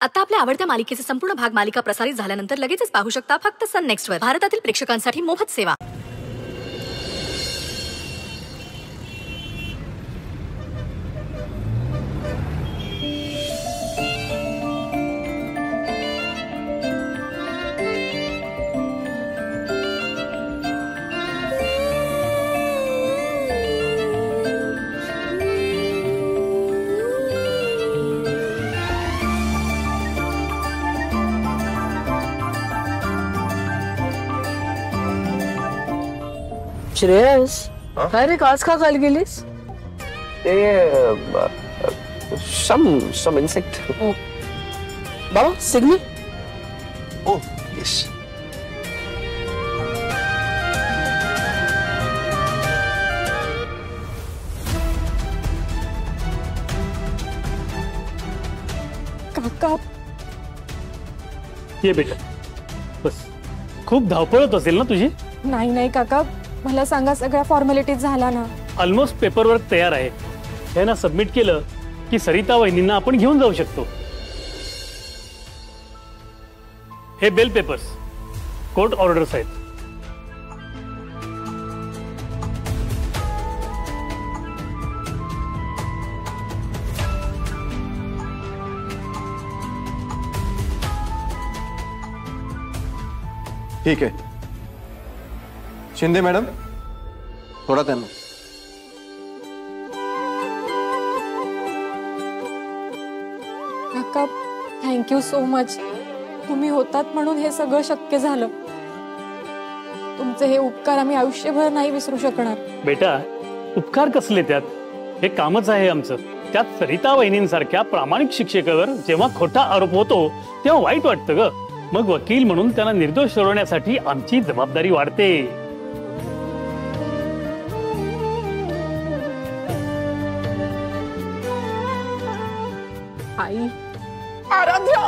आता आपल्या आवडत्या मालिकेचे संपूर्ण भाग मालिका प्रसारित झाल्यानंतर लगेचच पाहू शकता फक्त सन नेक्स्ट वर. भारतातील प्रेक्षकांसाठी मोफत सेवा. श्रेयस, काय रे आज का कॉल केलीस? some insect. बाबा सिग्नल. Oh yes. काका ये बेटा बस. खूप धावपळ होत असेल ना तुझी? नाही नाही काका, मला सांगा सगळ्या फॉर्मॅलिटीज झाला ना? ऑलमोस्ट पेपरवर्क तयार आहे. हे ना सबमिट केलं की सरिता वहिनींना आपण घेऊन जाऊ शकतो. हे बेल पेपर्स कोर्ट ऑर्डर्स आहेत. ठीक है शिंदे मैडम, थोड़ा त्यांना. काका थँक्यू सो मच. तुम्ही होतात म्हणून हे सगळं शक्य झालं. तुमचे हे उपकार आम्ही आयुष्यभर नाही विसरू शकणार. बेटा उपकार कसले त्यात? हे कामच आहे आमचं. त्यात सरिता वहिनींसारख्या प्रामाणिक शिक्षकावर जेव्हा खोटा आरोप होतो तेव्हा वाईट वाटतं ग. मग वकील म्हणून त्यांना निर्दोष ठरवण्यासाठी आमची जबाबदारी वाढते. आई आराध्या,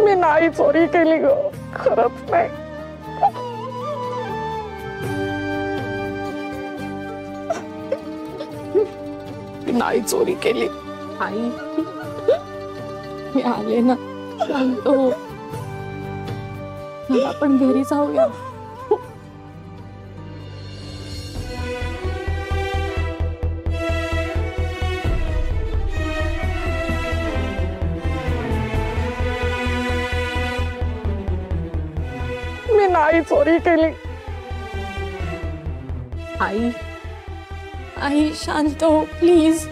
मी नाही चोरी केली ग, खरंच नाही. मी नाही चोरी केली. आई मी आले ना, शांत हो. आपण घरी जाऊया. मी नाही चोरी केली. आई आई शांत हो प्लीज.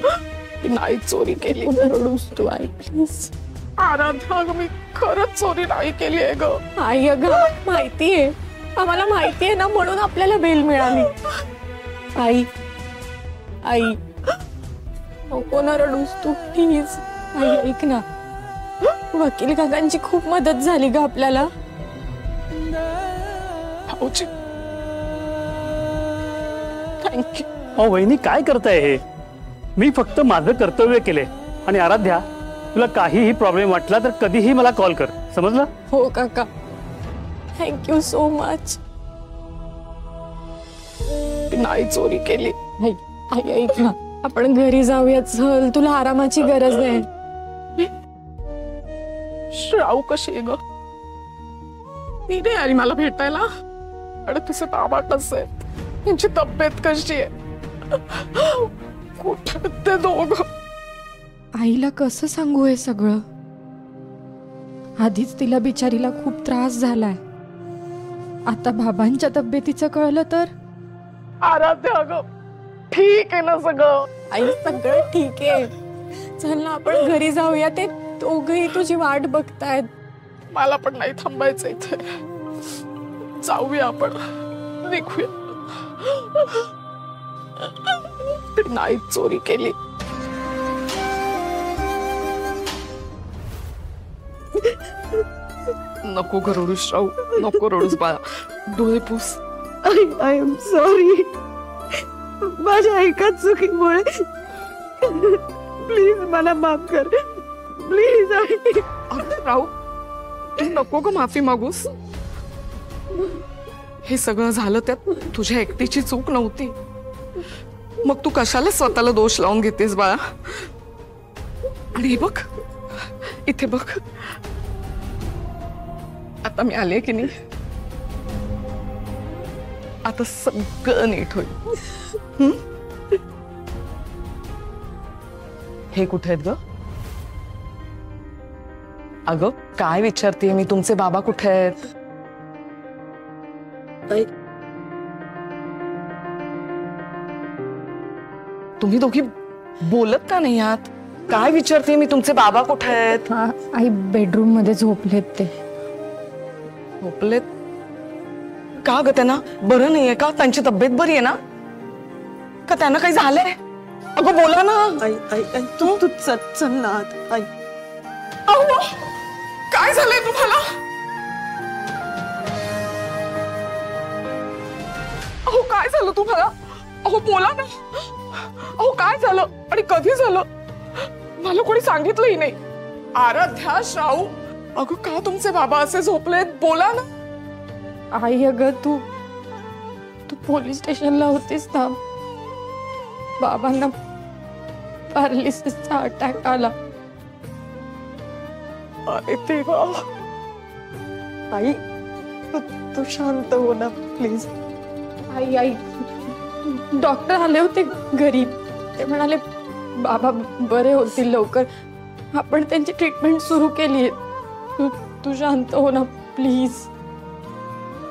मी नाही चोरी केली. रडूस तू आई प्लीज. आराध्या, मी खरंच चोरी नाही केली आहे ग. आई अगं माहितीये, आम्हाला माहितीये ना, म्हणून आपल्याला बेल मिळाली. आई आई नको ना रडूस तू प्लीज. आई ऐक ना, वकील काकांची खूप मदत झाली ग आपल्याला. भाऊजी थँक्यू. अहो वहिनी काय करताय हे? मी फक्त माझं कर्तव्य केले. आणि आराध्या, तुला काहीही प्रॉब्लेम वाटला तर कधीही मला कॉल कर, समजलं? हो काका, थँक्यू सो मच. नाही चोरी केली. आई आई ऐक ना, आपण घरी जाऊया. चल, तुला आरामाची गरज आहे. श्राव कशी आहे ग? ती नाही आली मला भेटायला. आणि तिचे बाबा कसे आहेत? त्यांची तब्येत कशी आहे? कुठे ते दोघं? आईला कसं सांगू हे सगळं? आधीच तिला बिचारीला खूप त्रास झालाय. आता बाबांच्या तब्येतीचं कळलं तर? आराध्या ग, ठीक आहे ना सगळं? आई सगळं ठीक आहे. चल ना आपण घरी जाऊया. ते दोघही तुझी वाट बघतायत. मला पण नाही थांबायचं इथे. जाऊया आपण, निघूया. नाही चोरी केली. नको ग रडू श्राव, नको रडूस बाळा. डोळे पुस. I am sorry. माझ्या एका चुकीमुळे प्लीज मला माफ कर. प्लीज. राहू, नको ग माफी मागूस. हे सगळं झालं त्यात तुझ्या एकटीची चूक नव्हती. मग तू कशाला स्वतःला दोष लावून घेतेस बाळा? आणि हे बघ इथे बघ, आता मी आले की नाही, आता सगळं नीट होईल. हे कुठे आहेत ग? अगं काय विचारतेय मी, तुमचे बाबा कुठे आहेत? तुम्ही दोघी बोलत का नाही आहात? काय विचारते मी, तुमचे बाबा कुठे आहेत? आई बेडरूम मध्ये झोपलेत ते. झोपलेत का ग? त्यांना बरं नाहीये का? त्यांची तब्येत बरी आहे ना? का त्यांना काही झालंय? अगं बोला ना. आई आई आई तू तू चल चल ना आत. आई अहो, काय झालंय तुम्हाला? अहो काय झालं तुम्हाला? अहो बोला ना. अहो काय झालं आणि कधी झालं? मला कोणी सांगितलंही नाही. आराध्या, शाहू, अगं का तुमचे बाबा असे झोपलेत? बोला ना. आई अगं तू तू पोलीस स्टेशनला होतीस ना, बाबांना पॅरालिसिसचा अटॅक आला. अरे देवा. आई तू शांत हो ना प्लीज. आई आई डॉक्टर आले होते घरी. ते म्हणाले बाबा बरे होतील लवकर. आपण त्यांची ट्रीटमेंट सुरू केली आहे. तू शांत हो ना प्लीज.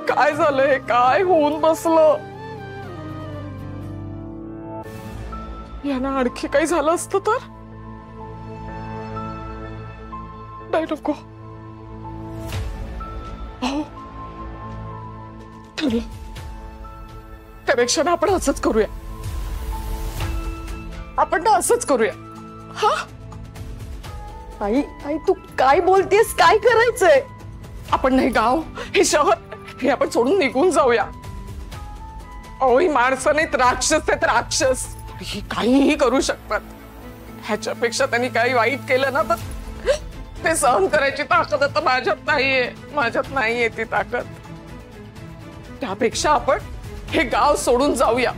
काय झालंय? काय होऊन बसलं? यांना आणखी काही झालं असतं तर? नाही नको. अहो, ठरलं. त्यापेक्षा ना आपण असंच करूया. आपण ना असंच करूया. हा आई आई तू काय बोलतेस? काय करायचंय? आपण नाही गाव, हे शहर, हे आपण सोडून निघून जाऊया. अहो ही माणसं नाहीत, राक्षस आहेत, राक्षस. ही काहीही करू शकतात. ह्याच्यापेक्षा त्यांनी काही वाईट केलं ना तर ते सहन करायची ताकद आता माझ्यात नाहीये. माझ्यात नाहीये ती ताकद. त्यापेक्षा आपण हे गाव सोडून जाऊया,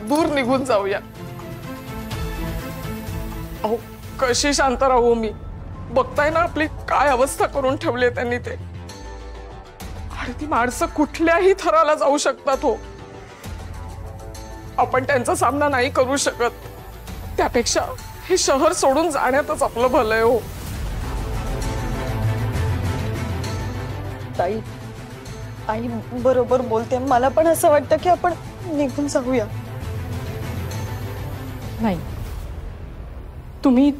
दूर निघून जाऊया. अहो कशी शांत राहू मी? बघताय ना आपली काय अवस्था करून ठेवली त्यांनी ते. आणि ती माणसं कुठल्याही थराला जाऊ शकतात हो. आपण त्यांचा सामना नाही करू शकत. त्यापेक्षा हे शहर सोडून जाण्यातच आपलं भलं आहे हो. आई आई बरोबर बोलते. मला पण असं वाटतं की आपण निघून जाऊया. नाही, तुम्ही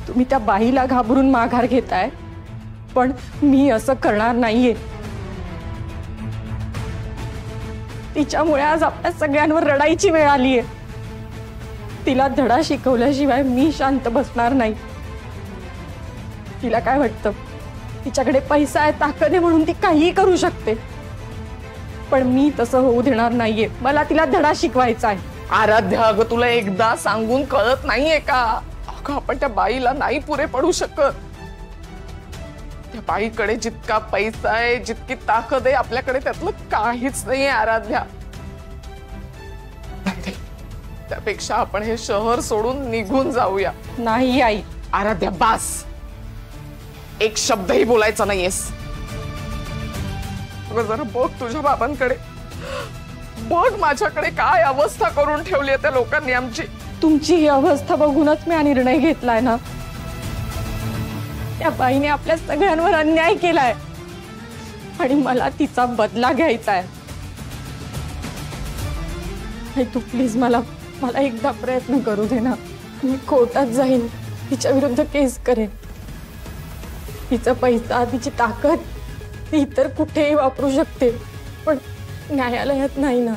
तुम्ही त्या बाईला घाबरून माघार घेताय, पण मी असं करणार नाहीये. तिच्यामुळे आज आपल्या सगळ्यांवर रडायची वेळ आलीये. तिला धडा शिकवल्याशिवाय मी शांत बसणार नाही. तिला काय वाटतं, तिच्याकडे पैसा आहे, ताकद आहे म्हणून ती काहीही करू शकते. पण मी तसं होऊ देणार नाहीये. मला तिला धडा शिकवायचा आहे. आराध्या, अगं तुला एकदा सांगून कळत नाहीये का? अगं आपण त्या बाईला नाही पुरे पडू शकत. त्या बाईकडे जितका पैसा आहे, जितकी ताकद आहे, आपल्याकडे त्यातलं काहीच नाहीये आराध्या. नाही, त्यापेक्षा आपण हे शहर सोडून निघून जाऊया. नाही आई. आराध्या बास, एक शब्दही बोलायचा नाहीयेस. जरा बघ तुझ्या बाबांकडे, बघ माझ्याकडे काय अवस्था करून ठेवली आहे त्या लोकांनी आमची. तुमची ही अवस्था बघूनच मी हा निर्णय घेतलाय ना. त्या बाईने आपल्या सगळ्यांवर अन्याय केलाय आणि मला तिचा बदला घ्यायचा आहे. तू प्लीज मला एकदा प्रयत्न करू दे ना. मी कोर्टात जाईन, तिच्या विरुद्ध केस करेन. तिचा पैसा, तिची ताकद ती इतर कुठेही वापरू शकते, पण न्यायालयात नाही ना.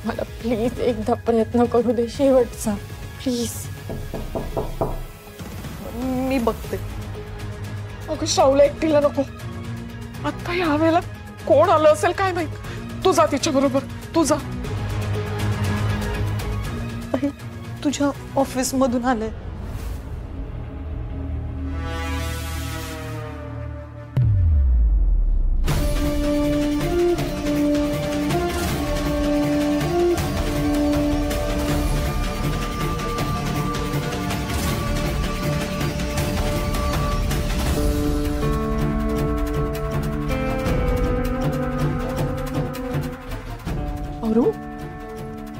मला प्लीज एकदा प्रयत्न करू दे, शेवटचा प्लीज. मी बघते. अगं शाऊला एकटीला नको. आता या वेळेला कोण आलं असेल काय माहित. तू जा तिच्या बरोबर, तू जा. तुझ्या ऑफिस मधून आले.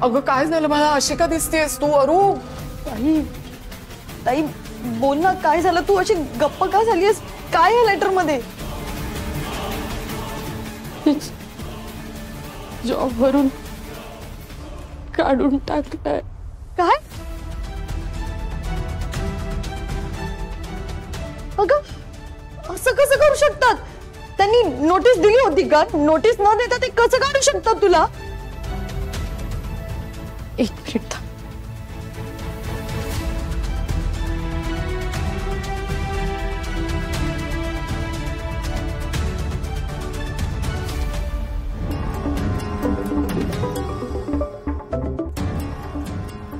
अगं काय झालं, मला अशी का दिसतेस तू अरू? ताई ताई बोल ना, काय झालं? तू अशी गप्प का झालीस? काय आहे लेटर मध्ये? जॉबवरून काढून टाकलाय. काय? अगं असं कसं करू शकतात? त्यांनी नोटीस दिली होती का? नोटीस न देता ते कसं काढू शकतात तुला? एक मिनिट थांब.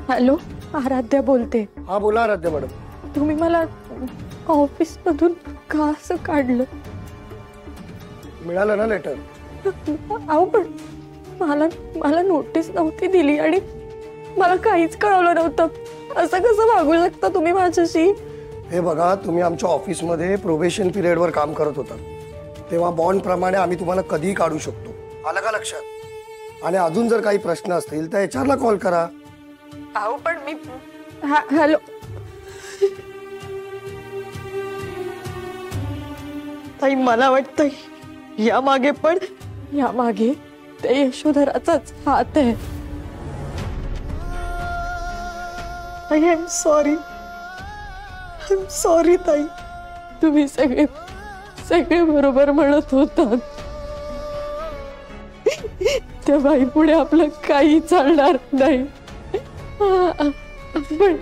हॅलो, आराध्या बोलते. हा बोला आराध्या मॅडम. तुम्ही मला ऑफिस मधून का असं काढलं? मिळालं ना लेटर? अहो पण मला मला नोटीस नव्हती दिली आणि मला काहीच कळवलं नव्हतं. असं कसं वागू शकता तुम्ही माझ्याशी? हे बघा, तुम्ही आमच्या ऑफिसमध्ये प्रोबेशन पिरियडवर काम करत होता, तेव्हा बॉन्ड प्रमाणे आम्ही तुम्हाला कधीही काढू शकतो. आलं का लक्षात? आणि अजून जर काही प्रश्न असतील तर HR ला कॉल करा. अहो पण मी हॅलो. ताई मला वाटतंय या मागे पण या मागे ते यशोधराचाच हात आहे. ताई आय एम सॉरी ताई. तुम्ही सगळे बरोबर म्हणत होतात. त्या बाई पुढे आपलं काही चालणार नाही. पण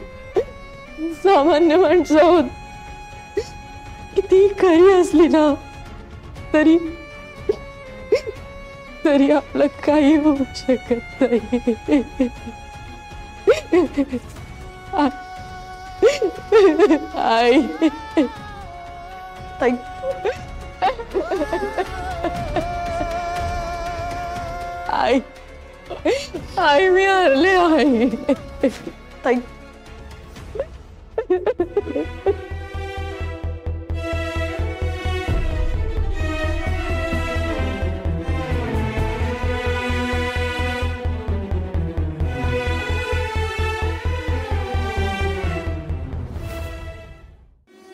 सामान्य माणसं आहोत. किती खरी असली ना तरी आपलं काही होऊ शकत नाही. आई ताई आई आई मी हरले. आई ताई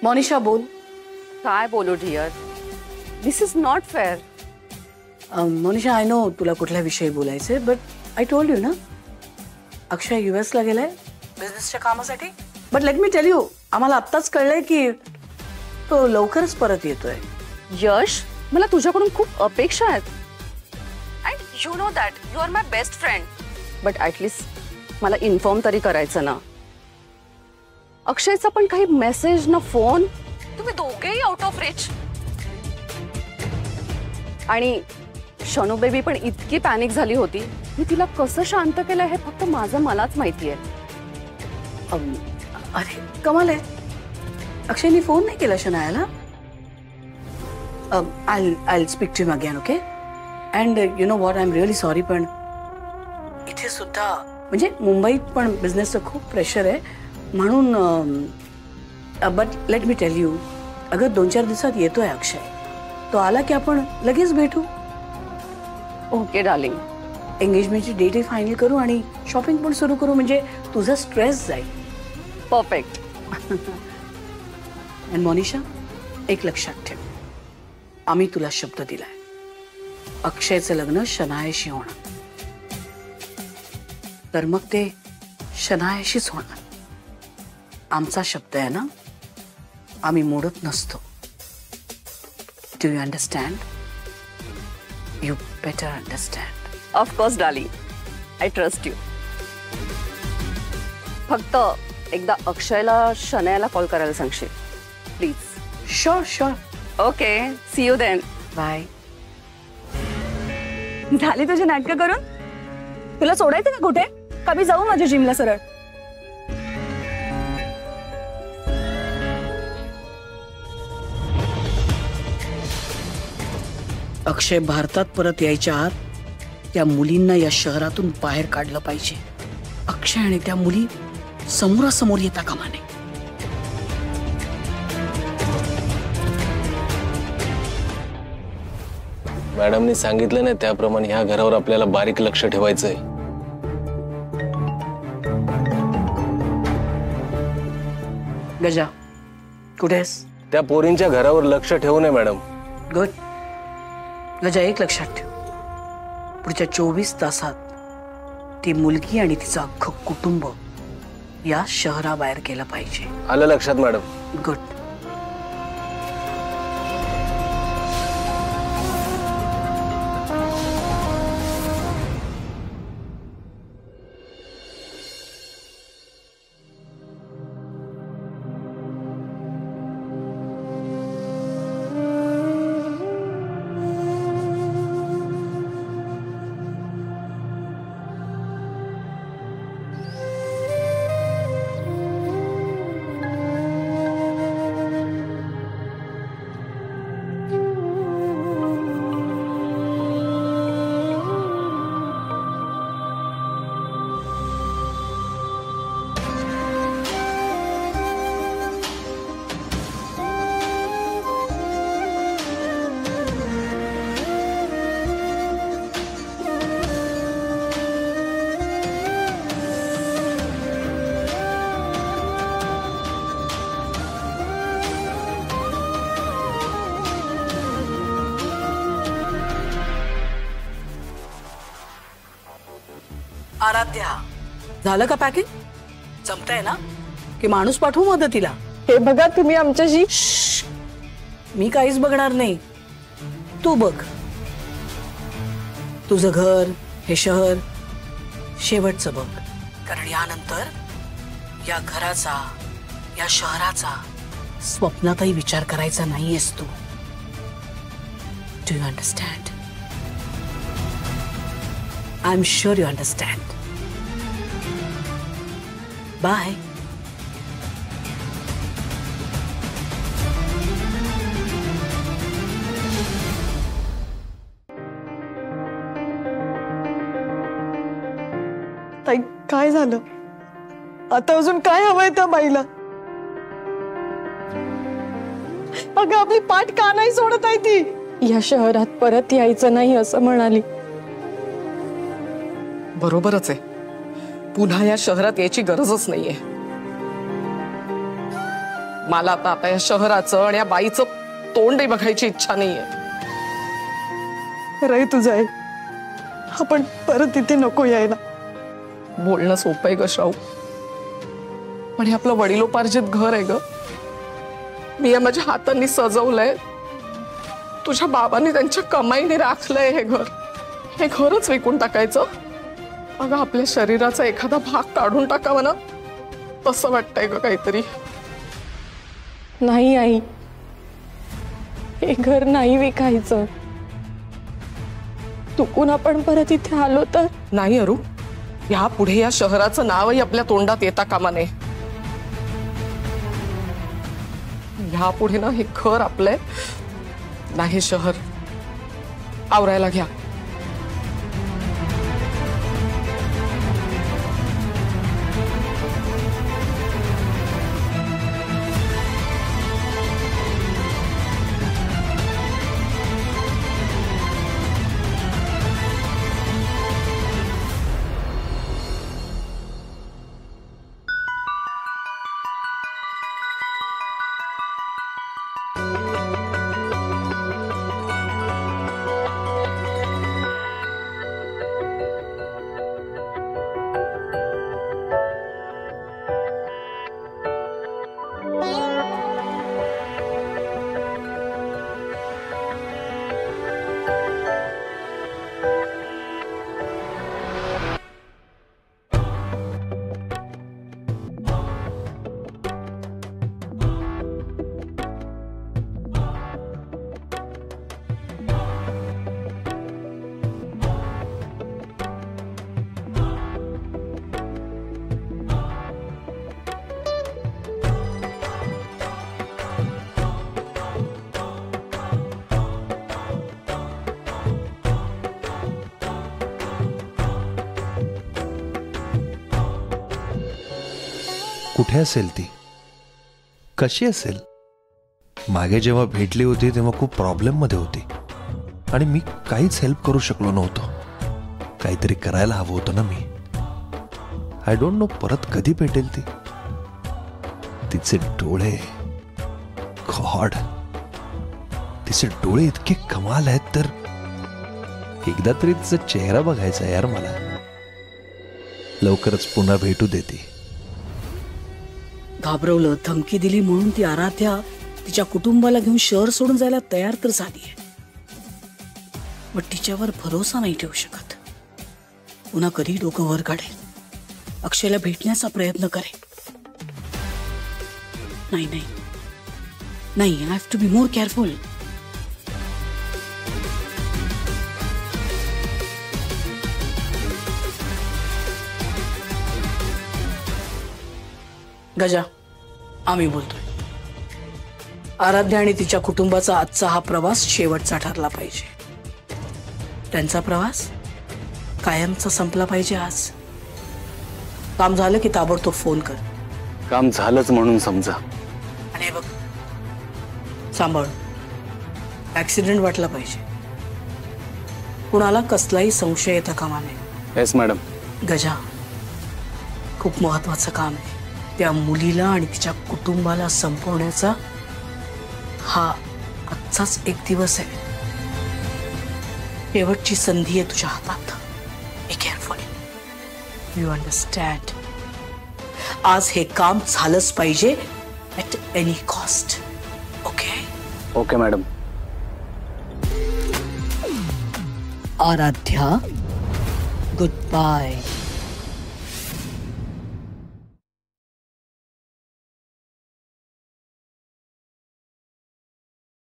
मोनिशा बोल. काय बोलू dear, this is not fair. Monisha I know तुला कुठल्या विषयी बोलायचंय, बट आय टोल्ड यू ना अक्षय US ला गेलाय बिझनेसच्या कामासाठी. But let me tell you, आम्हाला आत्ताच कळलंय की तो लवकरच परत येतोय. यश, मला तुझ्याकडून खूप अपेक्षा आहेत. And you know that you are my best friend. But at least मला इन्फॉर्म तरी करायचं ना. अक्षयचा पण काही मेसेज ना फोन. तुम्ही दोघेही आउट ऑफ रिच. आणि शनू बेबी पण इतकी पॅनिक झाली होती. मी तिला कसं शांत केलं हे फक्त माझं मलाच माहितीये. अरे कमाल आहे, अक्षयनी फोन नाही केला शनायाला. I'll speak to him again, okay? And you know what, I'm really sorry, पण इथे सुद्धा म्हणजे मुंबईत पण बिझनेसचं खूप प्रेशर आहे म्हणून. But let me tell you, अगं 2-4 दिवसात येतोय अक्षय. तो आला की आपण लगेच भेटू. Okay darling. एंगेजमेंटची डेटही फायनल करू आणि शॉपिंग पण सुरू करू, म्हणजे तुझा स्ट्रेस जाईल. परफेक्ट. आणि मोनिशा, एक लक्षात ठेव, आम्ही तुला शब्द दिलाय, अक्षयचं लग्न शनायाशी होणार. तर मग ते शनायाशीच होणार. आमचा शब्द आहे ना, आम्ही मोडत नसतो. Do you understand? You better understand. Of course darling, I trust you. फक्त एकदा अक्षयला शनायाला कॉल करायला सांगशील please. Sure sure. Okay, see you then. Bye. झाली तुझी नाटकं करून? तुला सोडायचं का कुठे? का मी जाऊ माझ्या जिमला सरळ? अक्षय भारतात परत यायच्या आत त्या मुलींना या शहरातून बाहेर काढलं पाहिजे. अक्षय आणि त्या मुली समोरासमोर येता कामा नये. मॅडमनी सांगितलं ना त्याप्रमाणे ह्या घरावर आपल्याला बारीक लक्ष ठेवायचंय. गजा कुठे आहेस? त्या पोरींच्या घरावर लक्ष ठेवू नये मॅडम. गुड. गजा एक लक्षात ठेव, पुढच्या 24 तासात ती मुलगी आणि तिचं अख्खं कुटुंब या शहराबाहेर गेलं पाहिजे. आलं लक्षात मॅडम. गुड. आराध्या, झालं का पॅकिंग? जमतंय ना की माणूस पाठवू मदतीला? हे बघा तुम्ही आमच्याशी. मी काहीच बघणार नाही, तू बघ. तुझं घर, हे शहर शेवटचं बघ, कारण यानंतर या घराचा, या शहराचा स्वप्नातही विचार करायचा नाहीयेस तू. Do you understand? I am sure you understand. Bye. ताई काय झालं आता? अजून काय हवंय त्या बाईला? अगं आपली पाठ का नाही सोडत आहे ती? या शहरात परत यायचं नाही असं म्हणाली. बरोबरच आहे, पुन्हा या शहरात यायची गरजच नाहीये. मला आता या शहराचं आणि या बाईचं तोंडही बघायची इच्छा नाहीये. खरंय तुझं आहे, आपण परत इथे नको यायला. बोलणं सोपं आहे ग श्राऊ, पण हे आपलं वडिलोपार्जित घर आहे ग. मी या माझ्या हातांनी सजवलंय, तुझ्या बाबांनी त्यांच्या कमाईने राखलंय हे घर. हे घरच विकून टाकायचं? अगं आपल्या शरीराचा एखादा भाग काढून टाकावा ना, तसं वाटतंय ग काहीतरी. नाही आई, हे घर नाही विकायचं. चुकून आपण परत इथे आलो तर? नाही अरू, यापुढे या शहराचं नावही आपल्या तोंडात येता कामा नये. यापुढे ना हे घर आपलंय, नाही शहर. आवरायला घ्या. कुठे असेल ती? कशी असेल? मागे जेव्हा भेटली होती तेव्हा खूप प्रॉब्लेम मध्ये होती आणि मी काहीच हेल्प करू शकलो नव्हतो. काहीतरी करायला हवं होतं ना मी. आय डोंट नो परत कधी भेटेल ती. तिचे डोळे, गॉड, तिचे डोळे इतके कमाल आहेत तर एकदा तरी तिचा चेहरा बघायचा यार मला. लवकरच पुन्हा भेटू देते. घाबरवलं, धमकी दिली म्हणून ती आराध्या तिच्या कुटुंबाला घेऊन शहर सोडून जायला तयार तर झालीये. पण तिच्यावर भरोसा नाही ठेवू शकत. पुन्हा कधी डोकं वर काढेल, अक्षयला भेटण्याचा प्रयत्न करेल. नाही नाही नाही, I have to be more careful. Gaja, आम्ही बोलतोय. आराध्या आणि तिच्या कुटुंबाचा आजचा हा प्रवास शेवटचा ठरला पाहिजे. त्यांचा प्रवास कायमचा संपला पाहिजे आज. काम झालं की ताबडतोब फोन कर. काम झालंच म्हणून समजा. आणि बघ, सांभाळ, ऍक्सिडेंट वाटला पाहिजे. कुणाला कसलाही संशय येता कामा नये. Yes madam. गजा, खूप महत्वाचं काम आहे. त्या मुलीला आणि तिच्या कुटुंबाला संपवण्याचा हा आजचाच एक दिवस आहे. शेवटची संधी आहे तुझ्या हातात. Be careful. You understand? आज हे काम झालंच पाहिजे at any cost. Okay? Okay madam. Aaradhya, good bye.